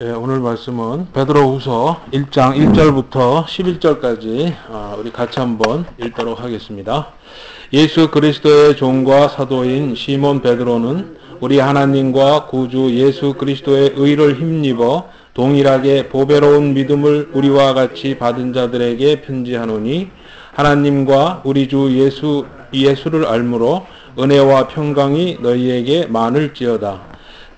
오늘 말씀은 베드로후서 1장 1절부터 11절까지 우리 같이 한번 읽도록 하겠습니다. 예수 그리스도의 종과 사도인 시몬 베드로는 우리 하나님과 구주 예수 그리스도의 의를 힘입어 동일하게 보배로운 믿음을 우리와 같이 받은 자들에게 편지하노니, 하나님과 우리 주 예수를 알므로 은혜와 평강이 너희에게 많을지어다.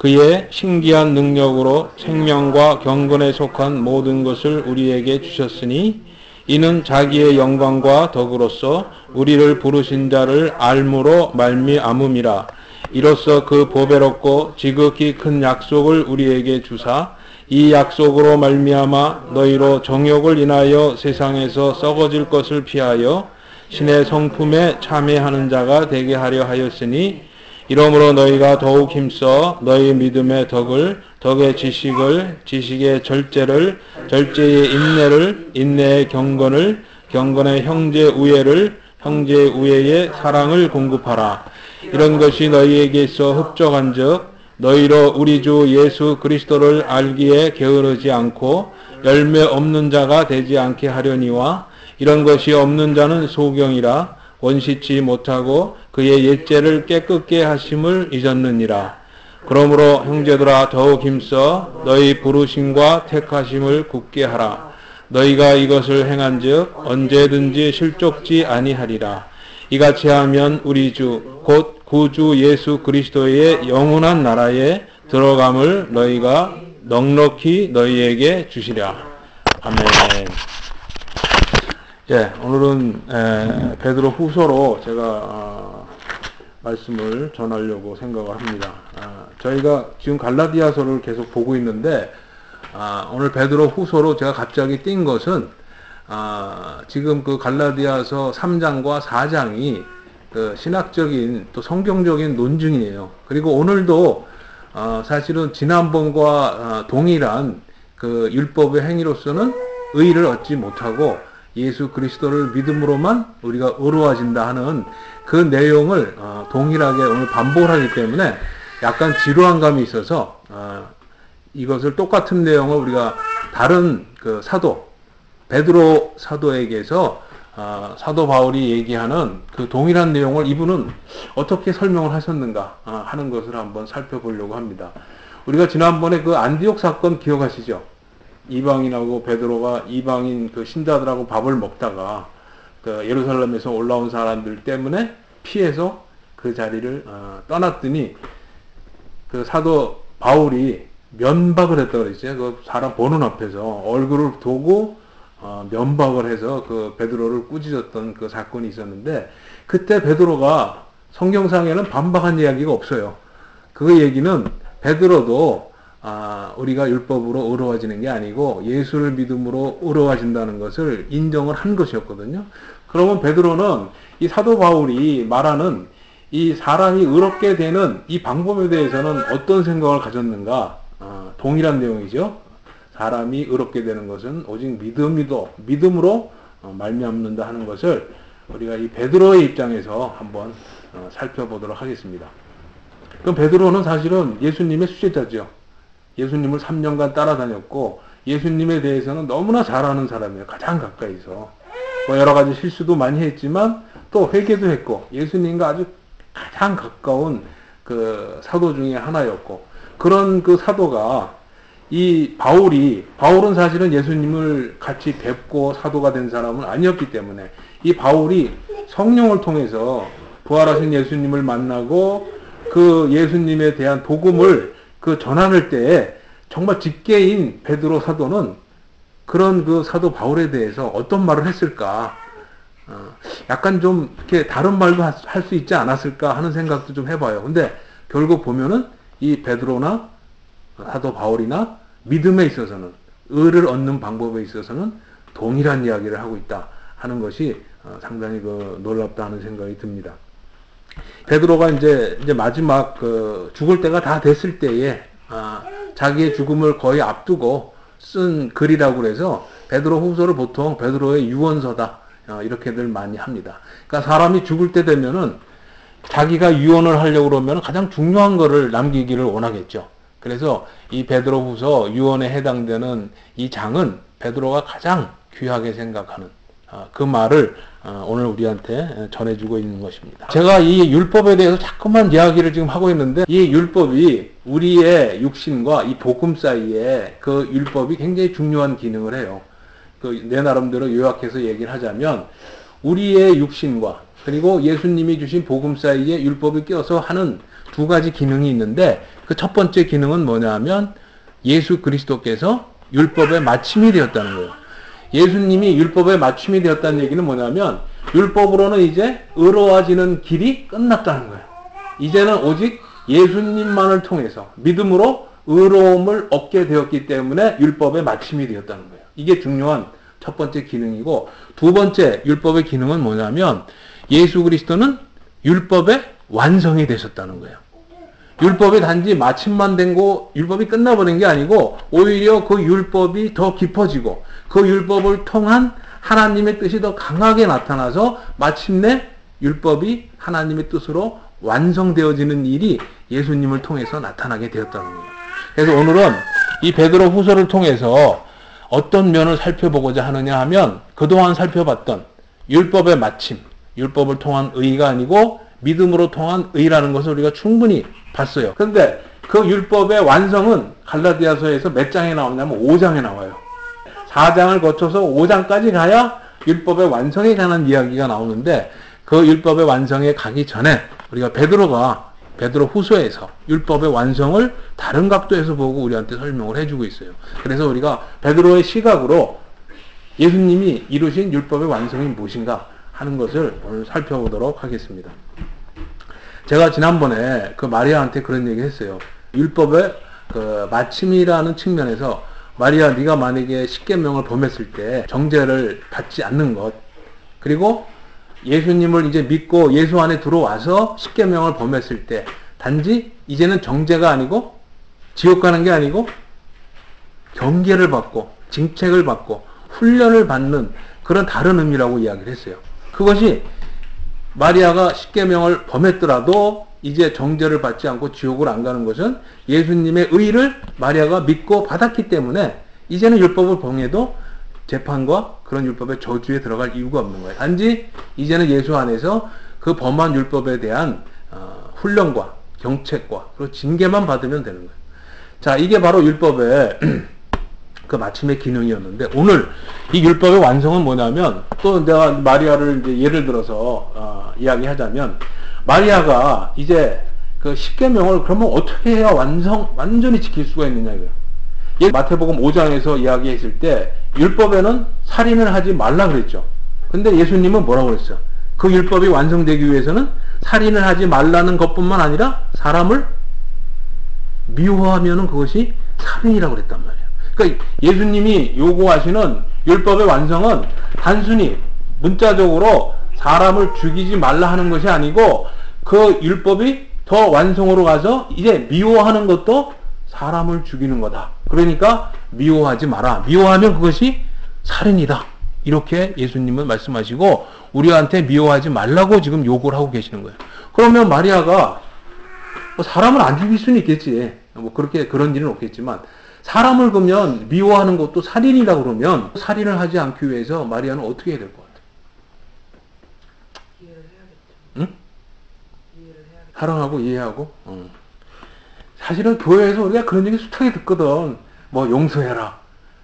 그의 신기한 능력으로 생명과 경건에 속한 모든 것을 우리에게 주셨으니, 이는 자기의 영광과 덕으로서 우리를 부르신 자를 알므로 말미암음이라. 이로써 그 보배롭고 지극히 큰 약속을 우리에게 주사, 이 약속으로 말미암아 너희로 정욕을 인하여 세상에서 썩어질 것을 피하여 신의 성품에 참여하는 자가 되게 하려 하였으니, 이러므로 너희가 더욱 힘써 너희 믿음의 덕을, 덕의 지식을, 지식의 절제를, 절제의 인내를, 인내의 경건을, 경건의 형제 우애를, 형제 우애의 사랑을 공급하라. 이런 것이 너희에게 있어 흡족한즉 너희로 우리 주 예수 그리스도를 알기에 게으르지 않고 열매 없는 자가 되지 않게 하려니와, 이런 것이 없는 자는 소경이라 원시치 못하고 그의 옛죄를 깨끗게 하심을 잊었느니라. 그러므로 형제들아, 더욱 힘써 너희 부르심과 택하심을 굳게 하라. 너희가 이것을 행한즉 언제든지 실족지 아니하리라. 이같이 하면 우리 주 곧 구주 예수 그리스도의 영원한 나라에 들어감을 너희가 넉넉히 너희에게 주시랴. 아멘. 오늘은 베드로 후서로 제가 말씀을 전하려고 생각을 합니다. 저희가 지금 갈라디아서를 계속 보고 있는데, 오늘 베드로 후서로 제가 갑자기 띈 것은, 지금 그 갈라디아서 3장과 4장이 그 신학적인 또 성경적인 논증이에요. 그리고 오늘도 사실은 지난번과 동일한 그 율법의 행위로서는 의의를 얻지 못하고 예수 그리스도를 믿음으로만 우리가 의로워진다 하는 그 내용을 동일하게 오늘 반복을 하기 때문에 약간 지루한 감이 있어서 이것을 똑같은 내용을 우리가 다른 그 사도 베드로 사도에게서 사도 바울이 얘기하는 그 동일한 내용을 이분은 어떻게 설명을 하셨는가 하는 것을 한번 살펴보려고 합니다. 우리가 지난번에 그 안디옥 사건 기억하시죠? 이방인하고 베드로가 이방인 그 신자들하고 밥을 먹다가 그 예루살렘에서 올라온 사람들 때문에 피해서 그 자리를 떠났더니 그 사도 바울이 면박을 했다고 그랬어요. 그 사람 보는 앞에서 얼굴을 보고 면박을 해서 그 베드로를 꾸짖었던 그 사건이 있었는데, 그때 베드로가 성경상에는 반박한 이야기가 없어요. 그 얘기는 베드로도 우리가 율법으로 의로워지는 게 아니고 예수를 믿음으로 의로워진다는 것을 인정을 한 것이었거든요. 그러면 베드로는 이 사도 바울이 말하는 이 사람이 의롭게 되는 이 방법에 대해서는 어떤 생각을 가졌는가? 동일한 내용이죠. 사람이 의롭게 되는 것은 오직 믿음으로 말미암는다 하는 것을 우리가 이 베드로의 입장에서 한번 살펴보도록 하겠습니다. 그럼 베드로는 사실은 예수님의 수제자죠. 예수님을 3년간 따라다녔고 예수님에 대해서는 너무나 잘 아는 사람이에요. 가장 가까이서. 여러 가지 실수도 많이 했지만 또 회개도 했고 예수님과 아주 가장 가까운 그 사도 중에 하나였고, 그런 그 사도가 이 바울은 사실은 예수님을 같이 뵙고 사도가 된 사람은 아니었기 때문에 이 바울이 성령을 통해서 부활하신 예수님을 만나고 그 예수님에 대한 복음을 그 전하는 때에 정말 직계인 베드로 사도는 그런 그 사도 바울에 대해서 어떤 말을 했을까? 약간 좀 이렇게 다른 말도 할 수 있지 않았을까 하는 생각도 좀 해봐요. 근데 결국 보면은 이 베드로나 사도 바울이나 믿음에 있어서는, 의를 얻는 방법에 있어서는 동일한 이야기를 하고 있다 하는 것이 상당히 그 놀랍다 하는 생각이 듭니다. 베드로가 이제 마지막 그 죽을 때가 다 됐을 때에 자기의 죽음을 거의 앞두고 쓴 글이라고 그래서 베드로 후서를 보통 베드로의 유언서다 이렇게들 많이 합니다. 그러니까 사람이 죽을 때 되면은 자기가 유언을 하려고 그러면 가장 중요한 거를 남기기를 원하겠죠. 그래서 이 베드로후서 유언에 해당되는 이 장은 베드로가 가장 귀하게 생각하는 그 말을 오늘 우리한테 전해주고 있는 것입니다. 제가 이 율법에 대해서 자꾸만 이야기를 지금 하고 있는데 이 율법이 우리의 육신과 이 복음 사이에 그 율법이 굉장히 중요한 기능을 해요. 내 나름대로 요약해서 얘기를 하자면 우리의 육신과 그리고 예수님이 주신 복음 사이에 율법이 껴서 하는 두 가지 기능이 있는데 그 첫 번째 기능은 뭐냐 하면 예수 그리스도께서 율법의 마침이 되었다는 거예요. 예수님이 율법의 마침이 되었다는 얘기는 뭐냐면 율법으로는 이제 의로워지는 길이 끝났다는 거예요. 이제는 오직 예수님만을 통해서 믿음으로 의로움을 얻게 되었기 때문에 율법의 마침이 되었다는 거예요. 이게 중요한 첫 번째 기능이고 두 번째 율법의 기능은 뭐냐면 예수 그리스도는 율법의 완성이 되셨다는 거예요. 율법이 단지 마침만 된 거 율법이 끝나버린 게 아니고 오히려 그 율법이 더 깊어지고 그 율법을 통한 하나님의 뜻이 더 강하게 나타나서 마침내 율법이 하나님의 뜻으로 완성되어지는 일이 예수님을 통해서 나타나게 되었다는 거예요. 그래서 오늘은 이 베드로 후서를 통해서 어떤 면을 살펴보고자 하느냐 하면 그동안 살펴봤던 율법의 마침, 율법을 통한 의가 아니고 믿음으로 통한 의라는 것을 우리가 충분히 봤어요. 그런데 그 율법의 완성은 갈라디아서에서 몇 장에 나오냐면 5장에 나와요. 4장을 거쳐서 5장까지 가야 율법의 완성에 관한 이야기가 나오는데 그 율법의 완성에 가기 전에 우리가 베드로 후서에서 율법의 완성을 다른 각도에서 보고 우리한테 설명을 해주고 있어요. 그래서 우리가 베드로의 시각으로 예수님이 이루신 율법의 완성이 무엇인가 하는 것을 오늘 살펴보도록 하겠습니다. 제가 지난번에 그 마리아한테 그런 얘기 했어요. 율법의 그 마침이라는 측면에서 마리아 네가 만약에 십계명을 범했을 때 정죄를 받지 않는 것 그리고 예수님을 이제 믿고 예수 안에 들어와서 십계명을 범했을 때 단지 이제는 정죄가 아니고 지옥 가는 게 아니고 경계를 받고 징책을 받고 훈련을 받는 그런 다른 의미라고 이야기를 했어요. 그것이 마리아가 십계명을 범했더라도 이제 정죄를 받지 않고 지옥을 안 가는 것은 예수님의 의를 마리아가 믿고 받았기 때문에 이제는 율법을 범해도 재판과 그런 율법의 저주에 들어갈 이유가 없는 거예요. 단지 이제는 예수 안에서 그 범한 율법에 대한 훈련과 경책과 그리고 징계만 받으면 되는 거예요. 자, 이게 바로 율법의 그 마침의 기능이었는데 오늘 이 율법의 완성은 뭐냐면 또 내가 마리아를 이제 예를 들어서 이야기하자면 마리아가 이제 그 십계명을 그러면 어떻게 해야 완전히 지킬 수가 있느냐 이거예요. 마태복음 5장에서 이야기했을 때 율법에는 살인을 하지 말라 그랬죠. 근데 예수님은 뭐라고 그랬어요? 그 율법이 완성되기 위해서는 살인을 하지 말라는 것뿐만 아니라 사람을 미워하면은 그것이 살인이라고 그랬단 말이에요. 그러니까 예수님이 요구하시는 율법의 완성은 단순히 문자적으로 사람을 죽이지 말라 하는 것이 아니고 그 율법이 더 완성으로 가서 이제 미워하는 것도 사람을 죽이는 거다. 그러니까 미워하지 마라. 미워하면 그것이 살인이다. 이렇게 예수님은 말씀하시고 우리한테 미워하지 말라고 지금 요구를 하고 계시는 거예요. 그러면 마리아가 뭐 사람을 안 죽일 수는 있겠지. 뭐 그렇게 그런 일은 없겠지만 사람을 그러면 미워하는 것도 살인이라고 그러면 살인을 하지 않기 위해서 마리아는 어떻게 해야 될 것 같아? 이해를 해야겠죠. 응? 이해를 해야겠죠. 사랑하고 이해하고. 사실은 교회에서 우리가 그런 얘기 숱하게 듣거든. 뭐 용서해라.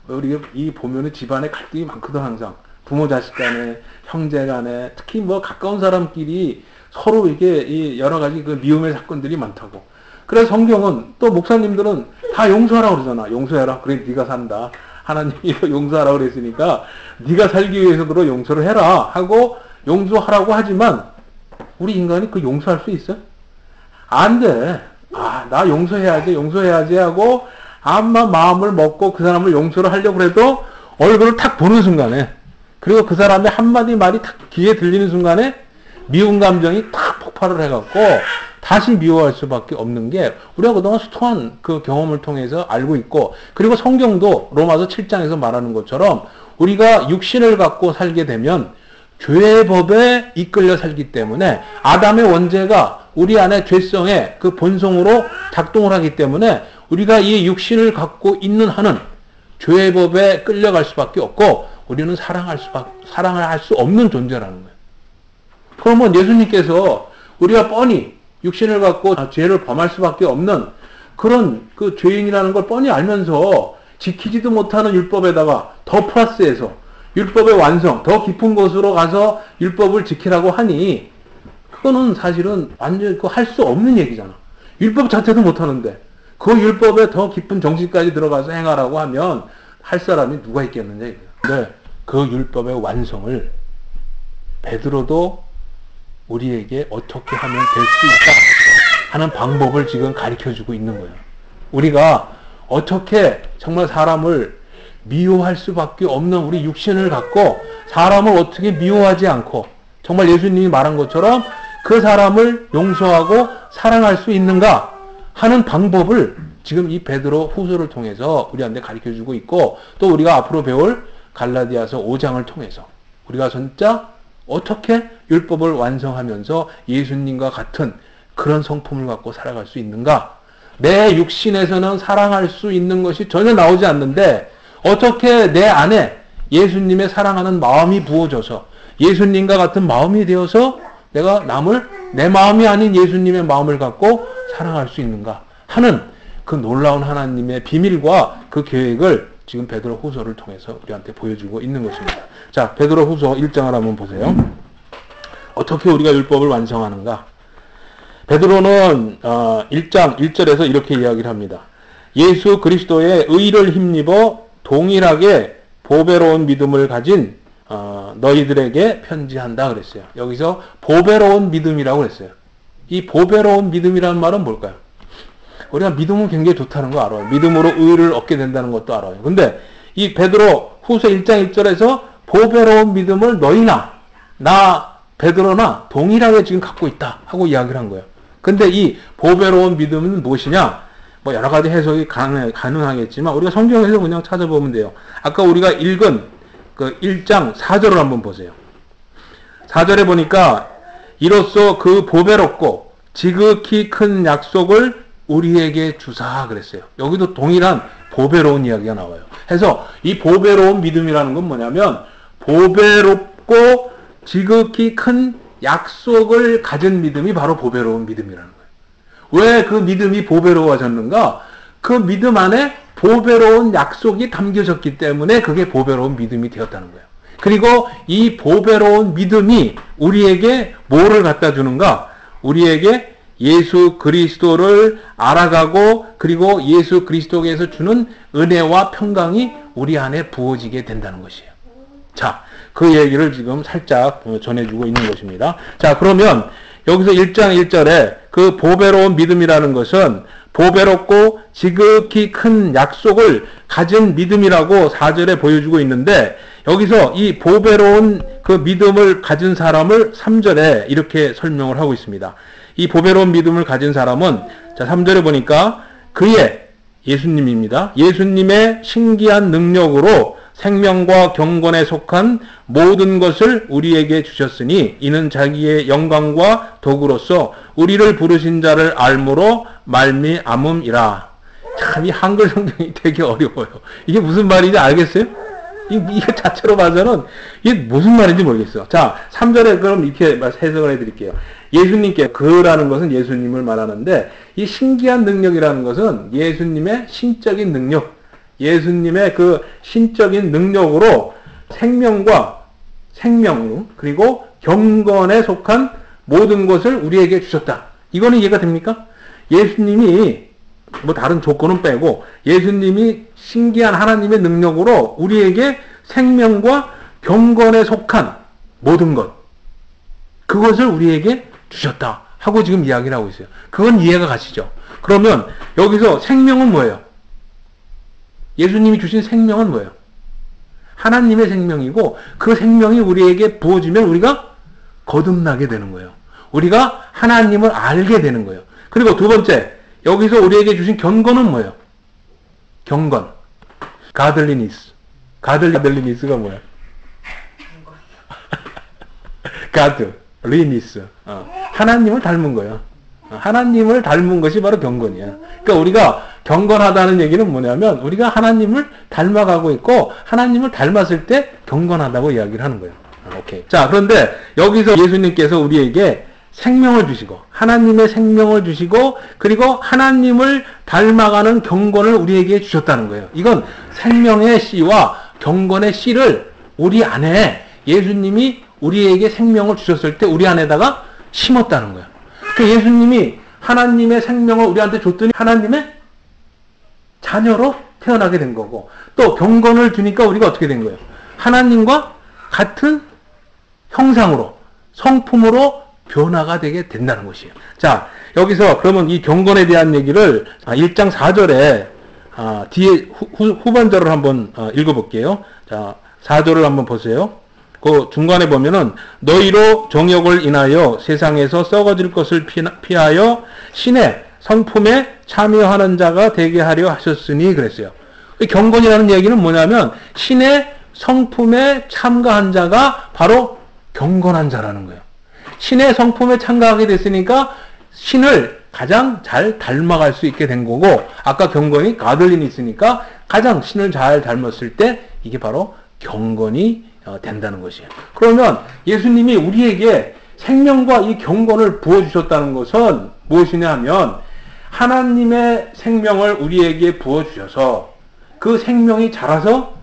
우리가 이 보면은 집안에 갈등이 많거든 항상. 부모 자식 간에 형제 간에 특히 뭐 가까운 사람끼리 서로 이게 이 여러 가지 그 미움의 사건들이 많다고. 그래서 성경은 또 목사님들은 다 용서하라고 그러잖아. 용서해라. 그래 네가 산다. 하나님이 용서하라고 그랬으니까 네가 살기 위해서도 용서를 해라 하고 용서하라고 하지만 우리 인간이 그 용서할 수 있어? 안 돼. 나 용서해야지 하고 암만 마음을 먹고 그 사람을 용서를 하려고 해도 얼굴을 탁 보는 순간에 그리고 그 사람의 한마디 말이 탁 귀에 들리는 순간에 미운 감정이 탁 폭발을 해갖고 다시 미워할 수밖에 없는 게 우리가 그동안 수많은 그 경험을 통해서 알고 있고 그리고 성경도 로마서 7장에서 말하는 것처럼 우리가 육신을 갖고 살게 되면 죄의 법에 이끌려 살기 때문에 아담의 원죄가 우리 안에 죄성의 그 본성으로 작동을 하기 때문에 우리가 이 육신을 갖고 있는 한은 죄의 법에 끌려갈 수밖에 없고 우리는 사랑을 할 수 없는 존재라는 거예요. 그러면 예수님께서 우리가 뻔히 육신을 갖고 죄를 범할 수밖에 없는 그런 그 죄인이라는 걸 뻔히 알면서 지키지도 못하는 율법에다가 더 플러스해서 율법의 완성, 더 깊은 곳으로 가서 율법을 지키라고 하니 그거는 사실은 완전 할 수 없는 얘기잖아. 율법 자체도 못하는데 그 율법에 더 깊은 정신까지 들어가서 행하라고 하면 할 사람이 누가 있겠느냐 이거예요. 근데 그 율법의 완성을 베드로도 우리에게 어떻게 하면 될 수 있다 하는 방법을 지금 가르쳐주고 있는 거예요. 우리가 어떻게 정말 사람을 미워할 수밖에 없는 우리 육신을 갖고 사람을 어떻게 미워하지 않고 정말 예수님이 말한 것처럼 그 사람을 용서하고 사랑할 수 있는가 하는 방법을 지금 이 베드로 후서를 통해서 우리한테 가르쳐주고 있고 또 우리가 앞으로 배울 갈라디아서 5장을 통해서 우리가 진짜 어떻게 율법을 완성하면서 예수님과 같은 그런 성품을 갖고 살아갈 수 있는가? 내 육신에서는 사랑할 수 있는 것이 전혀 나오지 않는데 어떻게 내 안에 예수님의 사랑하는 마음이 부어져서 예수님과 같은 마음이 되어서 내가 남을 내 마음이 아닌 예수님의 마음을 갖고 사랑할 수 있는가 하는 그 놀라운 하나님의 비밀과 그 계획을 지금 베드로 후서를 통해서 우리한테 보여주고 있는 것입니다. 자, 베드로 후서 1장을 한번 보세요. 어떻게 우리가 율법을 완성하는가? 베드로는 1장 1절에서 이렇게 이야기를 합니다. 예수 그리스도의 의를 힘입어 동일하게 보배로운 믿음을 가진 너희들에게 편지한다 그랬어요. 여기서 보배로운 믿음이라고 그랬어요. 이 보배로운 믿음이라는 말은 뭘까요? 우리가 믿음은 굉장히 좋다는 거 알아요. 믿음으로 의를 얻게 된다는 것도 알아요. 근데 이 베드로 후서 1장 1절에서 보배로운 믿음을 너희나 나 베드로나 동일하게 지금 갖고 있다 하고 이야기를 한 거예요. 근데 이 보배로운 믿음은 무엇이냐? 뭐 여러 가지 해석이 가능하겠지만 우리가 성경에서 그냥 찾아보면 돼요. 아까 우리가 읽은 그 1장 4절을 한번 보세요. 4절에 보니까 이로써 그 보배롭고 지극히 큰 약속을 우리에게 주사 그랬어요. 여기도 동일한 보배로운 이야기가 나와요. 해서 이 보배로운 믿음이라는 건 뭐냐면 보배롭고 지극히 큰 약속을 가진 믿음이 바로 보배로운 믿음이라는 거예요. 왜 그 믿음이 보배로워졌는가? 그 믿음 안에 보배로운 약속이 담겨졌기 때문에 그게 보배로운 믿음이 되었다는 거예요. 그리고 이 보배로운 믿음이 우리에게 뭐를 갖다 주는가? 우리에게 예수 그리스도를 알아가고 그리고 예수 그리스도에서 주는 은혜와 평강이 우리 안에 부어지게 된다는 것이에요. 자, 그 얘기를 지금 살짝 전해주고 있는 것입니다. 자, 그러면 여기서 1장 1절에 그 보배로운 믿음이라는 것은 보배롭고 지극히 큰 약속을 가진 믿음이라고 4절에 보여주고 있는데 여기서 이 보배로운 그 믿음을 가진 사람을 3절에 이렇게 설명을 하고 있습니다. 이 보배로운 믿음을 가진 사람은 자 3절에 보니까 그의 예수님입니다. 예수님의 신기한 능력으로 생명과 경건에 속한 모든 것을 우리에게 주셨으니 이는 자기의 영광과 도구로서 우리를 부르신 자를 알므로 말미암음이라. 참 이 한글 성경이 되게 어려워요. 이게 무슨 말인지 알겠어요? 이거 자체로 봐서는 이게 무슨 말인지 모르겠어요. 자, 3절에 그럼 이렇게 해석을 해드릴게요. 예수님께 그라는 것은 예수님을 말하는데 이 신기한 능력이라는 것은 예수님의 신적인 능력, 예수님의 그 신적인 능력으로 생명과 생명 그리고 경건에 속한 모든 것을 우리에게 주셨다. 이거는 이해가 됩니까? 예수님이 뭐 다른 조건은 빼고 예수님이 신기한 하나님의 능력으로 우리에게 생명과 경건에 속한 모든 것 그것을 우리에게 주셨다 하고 지금 이야기를 하고 있어요. 그건 이해가 가시죠? 그러면 여기서 생명은 뭐예요? 예수님이 주신 생명은 뭐예요? 하나님의 생명이고 그 생명이 우리에게 부어지면 우리가 거듭나게 되는 거예요. 우리가 하나님을 알게 되는 거예요. 그리고 두 번째, 여기서 우리에게 주신 경건은 뭐예요? 경건. 가들리니스. 가들리니스가 뭐예요? God, 리니스. 하나님을 닮은 거예요. 하나님을 닮은 것이 바로 경건이야. 그러니까 우리가 경건하다는 얘기는 뭐냐면 우리가 하나님을 닮아가고 있고 하나님을 닮았을 때 경건하다고 이야기를 하는 거예요. 오케이. 자, 그런데 여기서 예수님께서 우리에게 생명을 주시고 하나님의 생명을 주시고 그리고 하나님을 닮아가는 경건을 우리에게 주셨다는 거예요. 이건 생명의 씨와 경건의 씨를 우리 안에 예수님이 우리에게 생명을 주셨을 때 우리 안에다가 심었다는 거예요. 그 예수님이 하나님의 생명을 우리한테 줬더니 하나님의 자녀로 태어나게 된 거고 또 경건을 주니까 우리가 어떻게 된 거예요? 하나님과 같은 형상으로 성품으로 변화가 되게 된다는 것이에요. 자, 여기서 그러면 이 경건에 대한 얘기를 1장 4절에 뒤에 후반절을 한번 읽어볼게요. 자, 4절을 한번 보세요. 그 중간에 보면은 너희로 정욕을 인하여 세상에서 썩어질 것을 피하여 신의 성품에 참여하는 자가 되게 하려 하셨으니 그랬어요. 경건이라는 얘기는 뭐냐면 신의 성품에 참가한 자가 바로 경건한 자라는 거예요. 신의 성품에 참가하게 됐으니까 신을 가장 잘 닮아갈 수 있게 된 거고 아까 경건이 가들린이 있으니까 가장 신을 잘 닮았을 때 이게 바로 경건이 된다는 것이에요. 그러면 예수님이 우리에게 생명과 이 경건을 부어주셨다는 것은 무엇이냐 하면 하나님의 생명을 우리에게 부어주셔서 그 생명이 자라서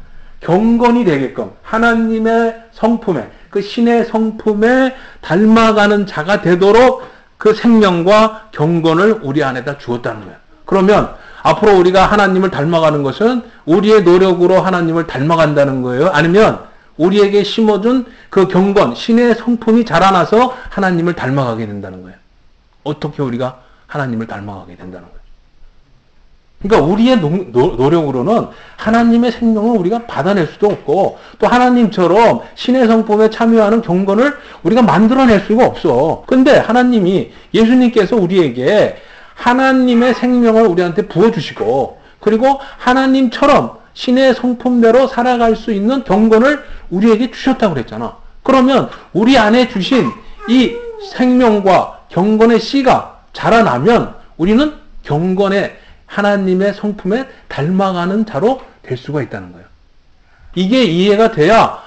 경건이 되게끔 하나님의 성품에 그 신의 성품에 닮아가는 자가 되도록 그 생명과 경건을 우리 안에다 주었다는 거예요. 그러면 앞으로 우리가 하나님을 닮아가는 것은 우리의 노력으로 하나님을 닮아간다는 거예요? 아니면 우리에게 심어준 그 경건, 신의 성품이 자라나서 하나님을 닮아가게 된다는 거예요? 어떻게 우리가 하나님을 닮아가게 된다는 거예요? 그러니까 우리의 노력으로는 하나님의 생명을 우리가 받아낼 수도 없고 또 하나님처럼 신의 성품에 참여하는 경건을 우리가 만들어낼 수가 없어. 근데 하나님이 예수님께서 우리에게 하나님의 생명을 우리한테 부어주시고 그리고 하나님처럼 신의 성품대로 살아갈 수 있는 경건을 우리에게 주셨다고 그랬잖아. 그러면 우리 안에 주신 이 생명과 경건의 씨가 자라나면 우리는 경건의 하나님의 성품에 닮아가는 자로 될 수가 있다는 거예요. 이게 이해가 돼야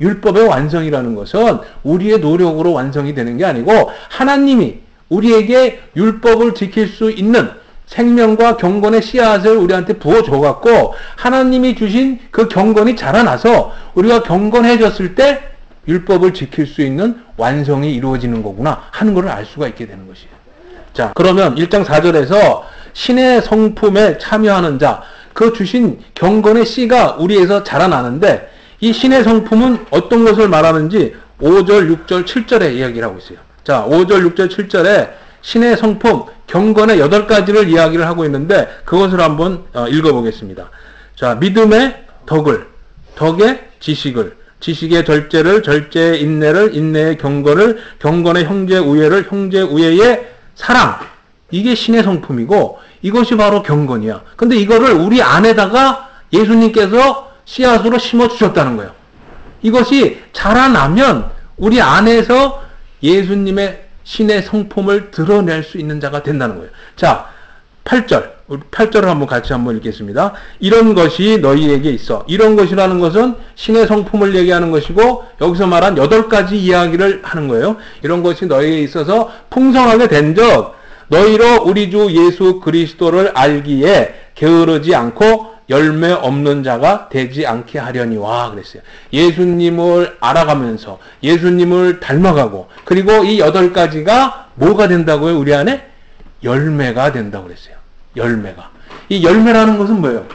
율법의 완성이라는 것은 우리의 노력으로 완성이 되는 게 아니고 하나님이 우리에게 율법을 지킬 수 있는 생명과 경건의 씨앗을 우리한테 부어줘갖고 하나님이 주신 그 경건이 자라나서 우리가 경건해졌을 때 율법을 지킬 수 있는 완성이 이루어지는 거구나 하는 것을 알 수가 있게 되는 것이에요. 자, 그러면 1장 4절에서 신의 성품에 참여하는 자, 그 주신 경건의 씨가 우리에서 자라나는데 이 신의 성품은 어떤 것을 말하는지 5절, 6절, 7절에 이야기를 하고 있어요. 자, 5절, 6절, 7절에 신의 성품, 경건의 8가지를 이야기를 하고 있는데 그것을 한번 읽어보겠습니다. 자, 믿음의 덕을, 덕의 지식을, 지식의 절제를, 절제의 인내를, 인내의 경건을, 경건의 형제 우애를, 형제 우애의 사랑. 이게 신의 성품이고 이것이 바로 경건이야. 근데 이거를 우리 안에다가 예수님께서 씨앗으로 심어 주셨다는 거예요. 이것이 자라나면 우리 안에서 예수님의 신의 성품을 드러낼 수 있는 자가 된다는 거예요. 자, 8절. 8절을 한번 같이 한번 읽겠습니다. 이런 것이 너희에게 있어. 이런 것이라는 것은 신의 성품을 얘기하는 것이고 여기서 말한 8가지 이야기를 하는 거예요. 이런 것이 너희에게 있어서 풍성하게 된 적 너희로 우리 주 예수 그리스도를 알기에 게으르지 않고 열매 없는 자가 되지 않게 하려니와 그랬어요. 예수님을 알아가면서 예수님을 닮아가고 그리고 이 8가지가 뭐가 된다고요? 우리 안에 열매가 된다고 그랬어요. 열매가. 이 열매라는 것은 뭐예요?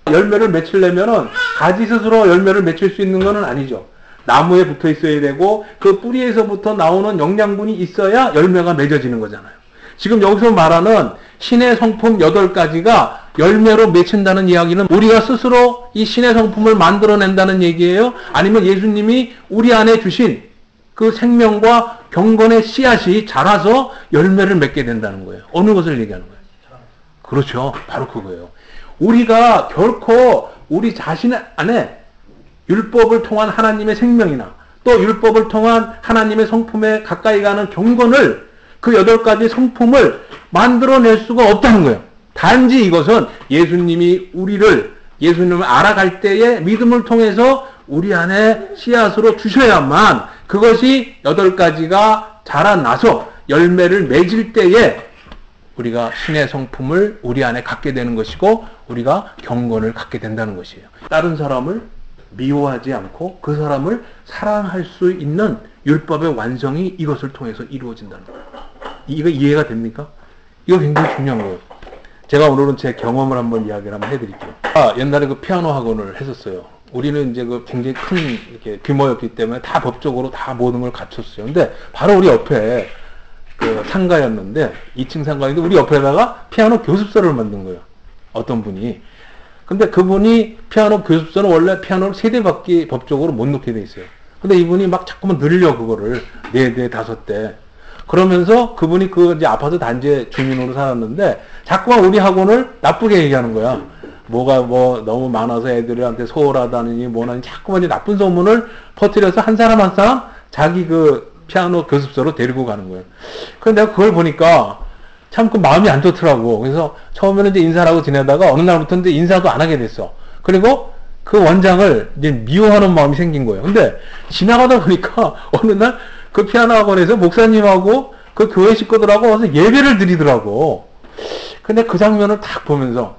열매를 맺히려면은 가지 스스로 열매를 맺힐 수 있는 것은 아니죠. 나무에 붙어 있어야 되고 그 뿌리에서부터 나오는 영양분이 있어야 열매가 맺어지는 거잖아요. 지금 여기서 말하는 신의 성품 8가지가 열매로 맺힌다는 이야기는 우리가 스스로 이 신의 성품을 만들어낸다는 얘기예요? 아니면 예수님이 우리 안에 주신 그 생명과 경건의 씨앗이 자라서 열매를 맺게 된다는 거예요? 어느 것을 얘기하는 거예요? 그렇죠. 바로 그거예요. 우리가 결코 우리 자신 안에 율법을 통한 하나님의 생명이나 또 율법을 통한 하나님의 성품에 가까이 가는 경건을 그 8가지 성품을 만들어낼 수가 없다는 거예요. 단지 이것은 예수님을 알아갈 때에 믿음을 통해서 우리 안에 씨앗으로 주셔야만 그것이 8가지가 자라나서 열매를 맺을 때에 우리가 신의 성품을 우리 안에 갖게 되는 것이고 우리가 경건을 갖게 된다는 것이에요. 다른 사람을 미워하지 않고 그 사람을 사랑할 수 있는 율법의 완성이 이것을 통해서 이루어진다는 거예요. 이거 이해가 됩니까? 이거 굉장히 중요한 거예요. 제가 오늘은 제 경험을 한번 이야기를 한번 해드릴게요. 옛날에 그 피아노 학원을 했었어요. 우리는 이제 그 굉장히 큰 이렇게 규모였기 때문에 다 법적으로 다 모든 걸 갖췄어요. 근데 바로 우리 옆에 그 상가였는데 2층 상가인데 우리 옆에다가 피아노 교습소를 만든 거예요. 어떤 분이. 근데 그분이 피아노 교습소는 원래 피아노를 3대밖에 법적으로 못 놓게 돼 있어요. 근데 이분이 막 자꾸만 늘려 그거를 4대, 5대. 그러면서 그분이 그 이제 아파트 단지에 주민으로 살았는데 자꾸만 우리 학원을 나쁘게 얘기하는 거야. 뭐가 뭐 너무 많아서 애들한테 소홀하다느니 뭐라니 자꾸만 이제 나쁜 소문을 퍼뜨려서 한 사람 한 사람 자기 그 피아노 교습소로 데리고 가는 거예요. 그런데 내가 그걸 보니까 참 그 마음이 안 좋더라고. 그래서 처음에는 이제 인사를 하고 지내다가 어느 날부터 이제 인사도 안 하게 됐어. 그리고 그 원장을 이제 미워하는 마음이 생긴 거예요. 근데 지나가다 보니까 어느 날 그 피아노 학원에서 목사님하고 그 교회 식구들하고 와서 예배를 드리더라고. 근데 그 장면을 딱 보면서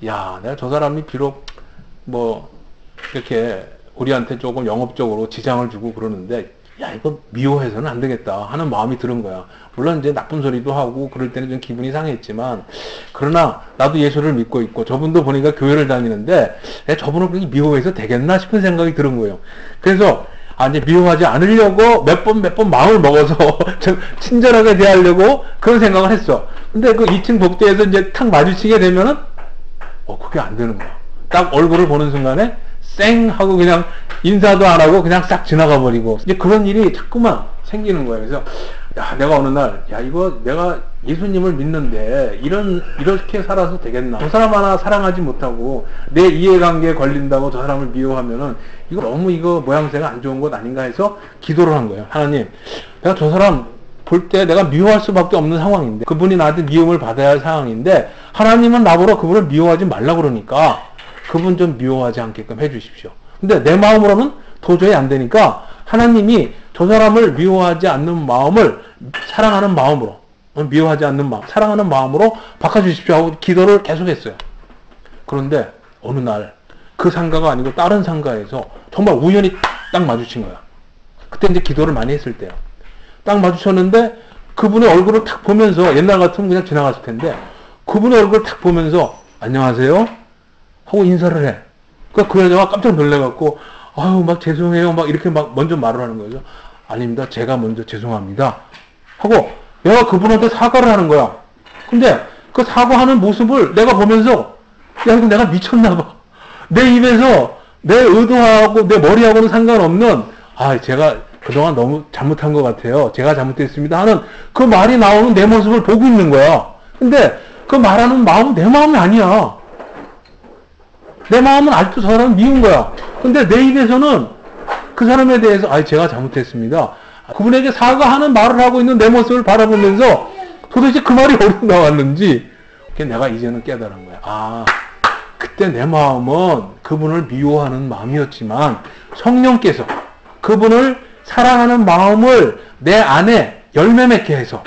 야, 내가 저 사람이 비록 뭐 이렇게 우리한테 조금 영업적으로 지장을 주고 그러는데 야, 이거 미워해서는 안 되겠다 하는 마음이 드는 거야. 물론 이제 나쁜 소리도 하고 그럴 때는 좀 기분이 상했지만 그러나 나도 예수를 믿고 있고 저분도 보니까 교회를 다니는데 저분을 그렇게 미워해서 되겠나 싶은 생각이 드는 거예요. 그래서 이제 미워하지 않으려고 몇 번 마음을 먹어서 좀 친절하게 대하려고 그런 생각을 했어. 근데 그 2층 복도에서 이제 탁 마주치게 되면은 그게 안 되는 거야. 딱 얼굴을 보는 순간에 쌩 하고 그냥 인사도 안 하고 그냥 싹 지나가 버리고 이제 그런 일이 자꾸만 생기는 거예요. 그래서 야, 내가 어느 날 이거 내가 예수님을 믿는데 이렇게 살아서 되겠나? 저 사람 하나 사랑하지 못하고 내 이해관계에 걸린다고 저 사람을 미워하면은 이거 너무 이거 모양새가 안 좋은 것 아닌가 해서 기도를 한 거예요. 하나님, 내가 저 사람 볼 때 내가 미워할 수밖에 없는 상황인데 그분이 나한테 미움을 받아야 할 상황인데 하나님은 나보러 그분을 미워하지 말라 그러니까 그분 좀 미워하지 않게끔 해주십시오. 근데 내 마음으로는 도저히 안 되니까 하나님이 저 사람을 미워하지 않는 마음을 사랑하는 마음으로 미워하지 않는 마음, 사랑하는 마음으로 바꿔주십시오 하고 기도를 계속했어요. 그런데 어느 날 그 상가가 아니고 다른 상가에서 정말 우연히 딱 마주친 거야. 그때 이제 기도를 많이 했을 때야. 딱 마주쳤는데 그분의 얼굴을 탁 보면서 옛날 같으면 그냥 지나갔을 텐데 그분의 얼굴을 탁 보면서 안녕하세요 하고 인사를 해. 그러니까 그 여자가 깜짝 놀래갖고 아유 막 죄송해요 막 이렇게 막 먼저 말을 하는 거죠. 아닙니다. 제가 먼저 죄송합니다 하고 내가 그분한테 사과를 하는 거야. 근데 그 사과하는 모습을 내가 보면서 야 이거 내가 미쳤나봐. 내 입에서 내 의도하고 내 머리하고는 상관없는 제가 그동안 너무 잘못한 것 같아요. 제가 잘못했습니다 하는 그 말이 나오는 내 모습을 보고 있는 거야. 근데 그 말하는 마음은 내 마음이 아니야. 내 마음은 아직도 저 사람을 미운 거야. 근데 내 입에서는 그 사람에 대해서 제가 잘못했습니다. 그분에게 사과하는 말을 하고 있는 내 모습을 바라보면서 도대체 그 말이 어디서 나왔는지 내가 이제는 깨달은 거야. 그때 내 마음은 그분을 미워하는 마음이었지만 성령께서 그분을 사랑하는 마음을 내 안에 열매 맺게 해서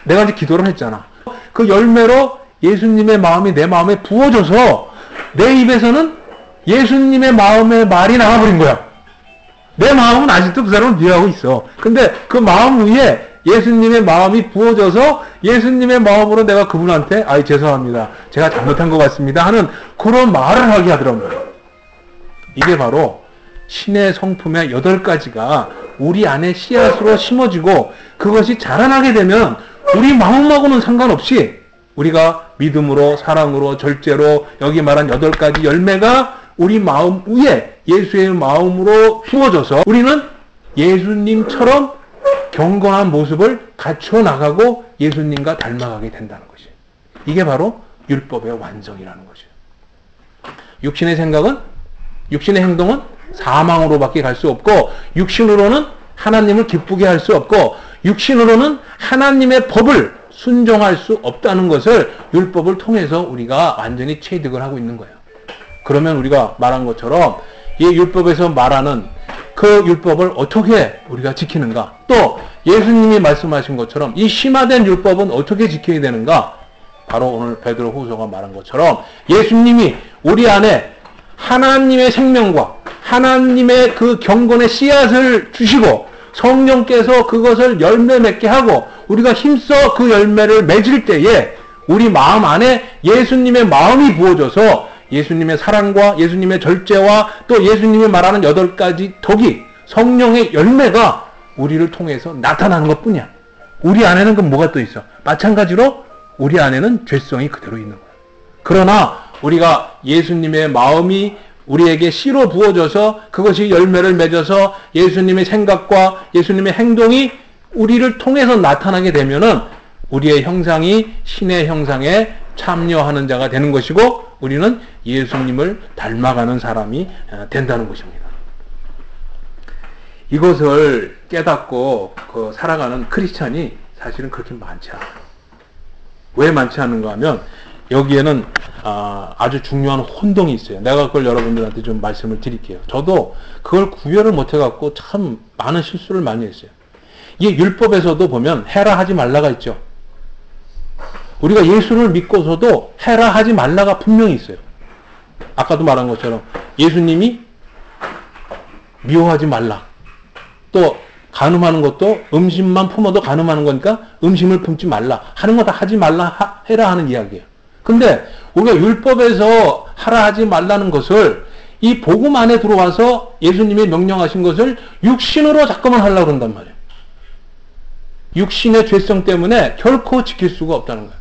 내가 이제 기도를 했잖아. 그 열매로 예수님의 마음이 내 마음에 부어져서 내 입에서는 예수님의 마음의 말이 나와버린 거야. 내 마음은 아직도 그 사람을 미워하고 있어. 근데 그 마음 위에 예수님의 마음이 부어져서 예수님의 마음으로 내가 그분한테 죄송합니다. 제가 잘못한 것 같습니다 하는 그런 말을 하게 하더라고요. 이게 바로 신의 성품의 8가지가 우리 안에 씨앗으로 심어지고 그것이 자라나게 되면 우리 마음하고는 상관없이 우리가 믿음으로 사랑으로 절제로 여기 말한 8가지 열매가 우리 마음 위에 예수의 마음으로 부어져서 우리는 예수님처럼 경건한 모습을 갖춰 나가고 예수님과 닮아가게 된다는 것이에요. 이게 바로 율법의 완성이라는 것이에요. 육신의 생각은 육신의 행동은 사망으로밖에 갈 수 없고, 육신으로는 하나님을 기쁘게 할 수 없고, 육신으로는 하나님의 법을 순종할 수 없다는 것을 율법을 통해서 우리가 완전히 체득을 하고 있는 거예요. 그러면 우리가 말한 것처럼 이 율법에서 말하는 그 율법을 어떻게 우리가 지키는가, 또 예수님이 말씀하신 것처럼 이 심화된 율법은 어떻게 지켜야 되는가, 바로 오늘 베드로 후서가 말한 것처럼 예수님이 우리 안에 하나님의 생명과 하나님의 그 경건의 씨앗을 주시고 성령께서 그것을 열매 맺게 하고 우리가 힘써 그 열매를 맺을 때에 우리 마음 안에 예수님의 마음이 부어져서 예수님의 사랑과 예수님의 절제와 또 예수님이 말하는 8가지 덕이, 성령의 열매가 우리를 통해서 나타나는 것뿐이야. 우리 안에는 그 뭐가 또 있어? 마찬가지로 우리 안에는 죄성이 그대로 있는 거야. 그러나 우리가 예수님의 마음이 우리에게 씨로 부어져서 그것이 열매를 맺어서 예수님의 생각과 예수님의 행동이 우리를 통해서 나타나게 되면은 우리의 형상이 신의 형상에 참여하는 자가 되는 것이고 우리는 예수님을 닮아가는 사람이 된다는 것입니다. 이것을 깨닫고 살아가는 크리스찬이 사실은 그렇게 많지 않아요. 왜 많지 않은가 하면 여기에는 아주 중요한 혼동이 있어요. 내가 그걸 여러분들한테 좀 말씀을 드릴게요. 저도 그걸 구별을 못해갖고 참 많은 실수를 많이 했어요. 이 율법에서도 보면 해라 하지 말라가 있죠. 우리가 예수를 믿고서도 해라 하지 말라가 분명히 있어요. 아까도 말한 것처럼 예수님이 미워하지 말라. 또 간음하는 것도 음식만 품어도 간음하는 거니까 음식을 품지 말라. 하는 거 다 하지 말라 해라 하는 이야기예요. 근데 우리가 율법에서 하라 하지 말라는 것을 이 복음 안에 들어와서 예수님이 명령하신 것을 육신으로 자꾸만 하려고 그런단 말이에요. 육신의 죄성 때문에 결코 지킬 수가 없다는 거예요.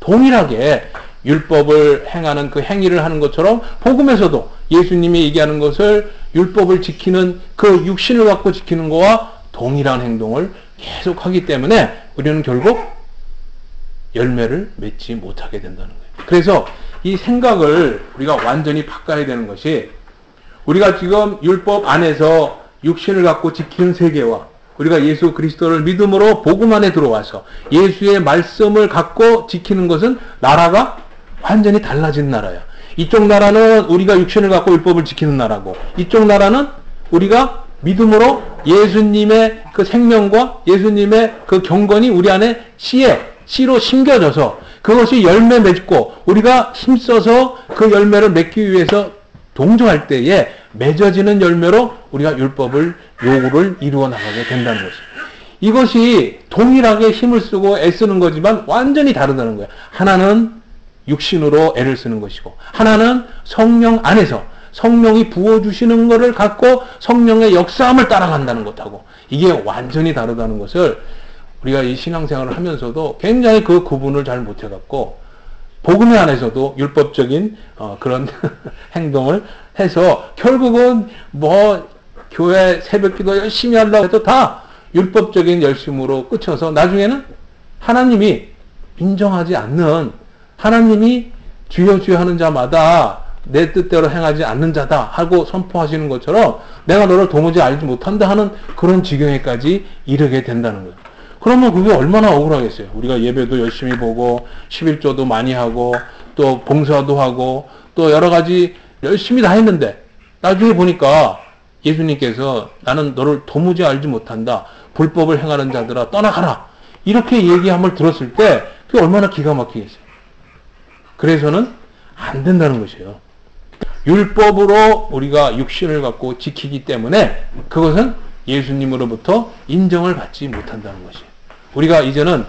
동일하게 율법을 행하는 그 행위를 하는 것처럼 복음에서도 예수님이 얘기하는 것을 율법을 지키는 그 육신을 갖고 지키는 거와 동일한 행동을 계속 하기 때문에 우리는 결국 열매를 맺지 못하게 된다는 거예요. 그래서 이 생각을 우리가 완전히 바꿔야 되는 것이, 우리가 지금 율법 안에서 육신을 갖고 지키는 세계와 우리가 예수 그리스도를 믿음으로 복음 안에 들어와서 예수의 말씀을 갖고 지키는 것은 나라가 완전히 달라진 나라야. 이쪽 나라는 우리가 육신을 갖고 율법을 지키는 나라고, 이쪽 나라는 우리가 믿음으로 예수님의 그 생명과 예수님의 그 경건이 우리 안에 씨로 심겨져서 그것이 열매 맺고 우리가 힘써서 그 열매를 맺기 위해서 동조할 때에 맺어지는 열매로 우리가 율법을 요구를 이루어 나가게 된다는 것이에요. 이것이 동일하게 힘을 쓰고 애쓰는 거지만 완전히 다르다는 거예요. 하나는 육신으로 애를 쓰는 것이고 하나는 성령 안에서 성령이 부어주시는 것을 갖고 성령의 역사함을 따라간다는 것하고 이게 완전히 다르다는 것을 우리가 이 신앙생활을 하면서도 굉장히 그 구분을 잘 못해갖고 복음 안에서도 율법적인 그런 행동을 해서 결국은 뭐 교회 새벽기도 열심히 하려고 해도 다 율법적인 열심으로 끝쳐서 나중에는 하나님이 인정하지 않는, 하나님이 주여 주여 하는 자마다 내 뜻대로 행하지 않는 자다 하고 선포하시는 것처럼 내가 너를 도무지 알지 못한다 하는 그런 지경에까지 이르게 된다는 거예요. 그러면 그게 얼마나 억울하겠어요. 우리가 예배도 열심히 보고 11조도 많이 하고 또 봉사도 하고 또 여러 가지 열심히 다 했는데 나중에 보니까 예수님께서 나는 너를 도무지 알지 못한다. 불법을 행하는 자들아 떠나가라. 이렇게 얘기함을 들었을 때 그게 얼마나 기가 막히겠어요. 그래서는 안 된다는 것이에요. 율법으로 우리가 육신을 갖고 지키기 때문에 그것은 예수님으로부터 인정을 받지 못한다는 것이에요. 우리가 이제는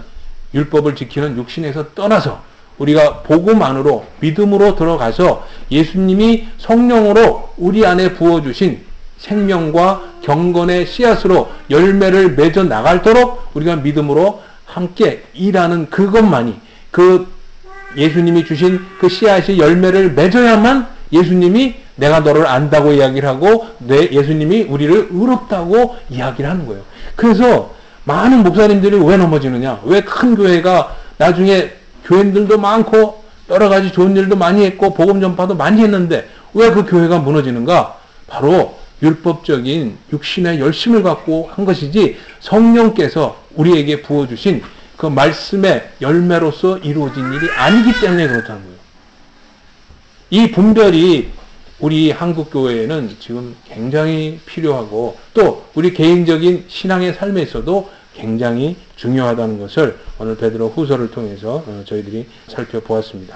율법을 지키는 육신에서 떠나서 우리가 복음 안으로 믿음으로 들어가서 예수님이 성령으로 우리 안에 부어주신 생명과 경건의 씨앗으로 열매를 맺어 나갈도록 우리가 믿음으로 함께 일하는 그것만이, 그 예수님이 주신 그 씨앗이 열매를 맺어야만 예수님이 내가 너를 안다고 이야기를 하고 예수님이 우리를 의롭다고 이야기를 하는 거예요. 그래서 많은 목사님들이 왜 넘어지느냐, 왜 큰 교회가 나중에 교인들도 많고 여러 가지 좋은 일도 많이 했고 복음 전파도 많이 했는데 왜 그 교회가 무너지는가? 바로 율법적인 육신의 열심을 갖고 한 것이지 성령께서 우리에게 부어주신 그 말씀의 열매로서 이루어진 일이 아니기 때문에 그렇다는 거예요. 이 분별이 우리 한국교회에는 지금 굉장히 필요하고 또 우리 개인적인 신앙의 삶에 있어도 굉장히 중요하다는 것을 오늘 베드로 후서를 통해서 저희들이 살펴보았습니다.